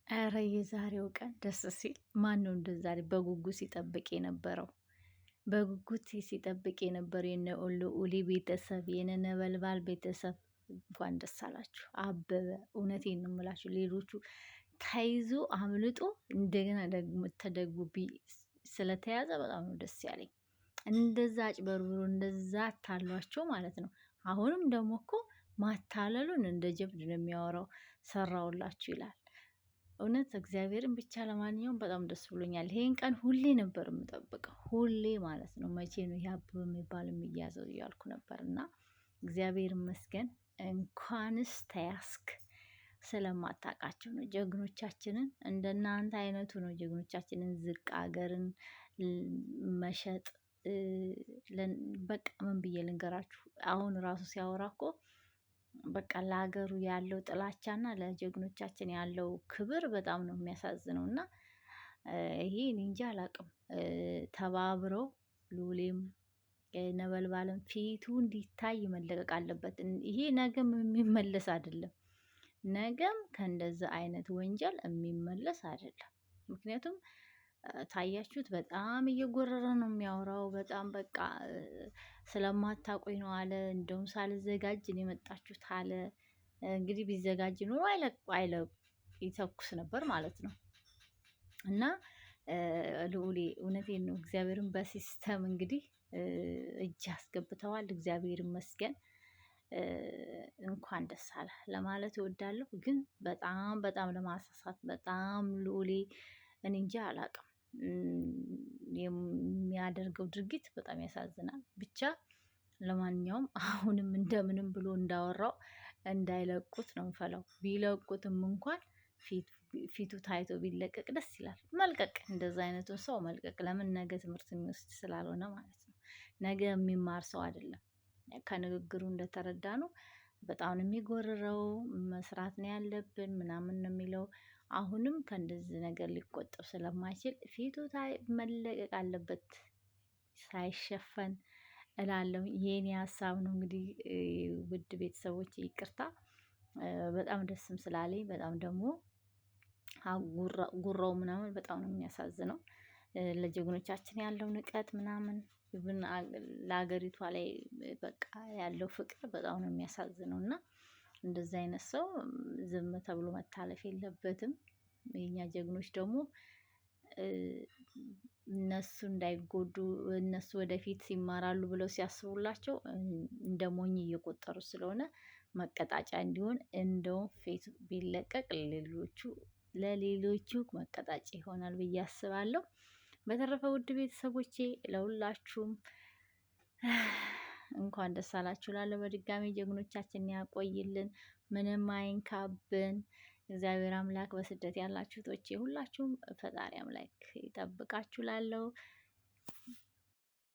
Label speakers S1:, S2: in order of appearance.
S1: ኧረ የዛሬው ቀን ደስ ሲል ማን ነው እንደ ዛሬ በጉጉት ሲጠብቅ የነበረው? በጉጉት ሲጠብቅ የነበረው የነ ልዑል ቤተሰብ የነ ነበልባል ቤተሰብ እንኳን ደስ አላችሁ። አበበ እውነቴን ነው የምላችሁ። ሌሎቹ ተይዞ አምልጦ እንደገና ደግሞ ተደግሞ ስለተያዘ በጣም ነው ደስ ያለኝ። እንደዛ አጭበርብሮ እንደዛ አታሏቸው ማለት ነው። አሁንም ደግሞ እኮ ማታለሉን እንደ ጀብድ ነው የሚያወራው። ሰራውላችሁ ይላል። እውነት እግዚአብሔርን ብቻ። ለማንኛውም በጣም ደስ ብሎኛል። ይሄን ቀን ሁሌ ነበር የምጠብቀው፣ ሁሌ ማለት ነው። መቼ ነው ይሄ አበበ የሚባል የሚያዘው እያልኩ ነበር። እና እግዚአብሔር ይመስገን እንኳንስ ተያዝክ። ስለማታውቃቸው ነው ጀግኖቻችንን። እንደናንተ አይነቱ ነው ጀግኖቻችንን ዝቅ አገርን መሸጥ። በቃ ምን ብዬ ልንገራችሁ። አሁን ራሱ ሲያወራ እኮ በቃ ለሀገሩ ያለው ጥላቻና ለጀግኖቻችን ያለው ክብር በጣም ነው የሚያሳዝነው። እና ይሄ እኔ እንጃ አላቅም። ተባብረው ሉሌም ነበልባልም ፊቱ እንዲታይ መለቀቅ አለበት። ይሄ ነገም የሚመለስ አይደለም። ነገም ከእንደዛ አይነት ወንጀል የሚመለስ አይደለም። ምክንያቱም ታያችሁት በጣም እየጎረረ ነው የሚያወራው። በጣም በቃ ስለማታውቁኝ ነው አለ። እንደውም ሳልዘጋጅ ነው የመጣችሁት አለ። እንግዲህ ቢዘጋጅ ኑሮ ይተኩስ ነበር ማለት ነው። እና ልዑሌ እውነቴን ነው እግዚአብሔርን በሲስተም እንግዲህ እጅ አስገብተዋል። እግዚአብሔር ይመስገን። እንኳን ደስ አለ ለማለት እወዳለሁ። ግን በጣም በጣም ለማሳሳት በጣም ልዑሌ እኔ እንጃ አላቅም። የሚያደርገው ድርጊት በጣም ያሳዝናል። ብቻ ለማንኛውም አሁንም እንደምንም ብሎ እንዳወራው እንዳይለቁት ነው ፈለው። ቢለቁትም እንኳን ፊቱ ታይቶ ቢለቀቅ ደስ ይላል። መልቀቅ እንደዛ አይነቱን ሰው መልቀቅ። ለምን ነገ ትምህርት የሚወስድ ስላልሆነ ማለት ነው። ነገ የሚማር ሰው አይደለም። ከንግግሩ እንደተረዳ ነው በጣም ነው የሚጎርረው። መስራት ነው ያለብን ምናምን ነው የሚለው። አሁንም ከእንደዚህ ነገር ሊቆጠብ ስለማይችል ፊቱ መለቀቅ አለበት ሳይሸፈን እላለሁ። የኔ ሀሳብ ነው። እንግዲህ ውድ ቤተሰቦች ይቅርታ፣ በጣም ደስም ስላለኝ በጣም ደግሞ ጉራው ምናምን በጣም ነው የሚያሳዝነው። ለጀግኖቻችን ያለው ንቀት ምናምን ለሀገሪቷ ላይ በቃ ያለው ፍቅር በጣም ነው የሚያሳዝነው። እና እንደዚህ አይነት ሰው ዝም ተብሎ መታለፍ የለበትም። የኛ ጀግኖች ደግሞ እነሱ እንዳይጎዱ እነሱ ወደፊት ይማራሉ ብለው ሲያስቡላቸው እንደ ሞኝ እየቆጠሩ ስለሆነ መቀጣጫ እንዲሆን እንደውም ፌቱ ቢለቀቅ ለሌሎቹ መቀጣጫ ይሆናል ብዬ አስባለሁ። በተረፈ ውድ ቤተሰቦቼ ለሁላችሁም እንኳን ደስ አላችሁ እላለሁ። በድጋሚ ጀግኖቻችንን ያቆይልን፣ ምንም አይንካብን። እግዚአብሔር አምላክ በስደት ያላችሁ እህቶቼ ሁላችሁም ፈጣሪ አምላክ ይጠብቃችሁ እላለሁ።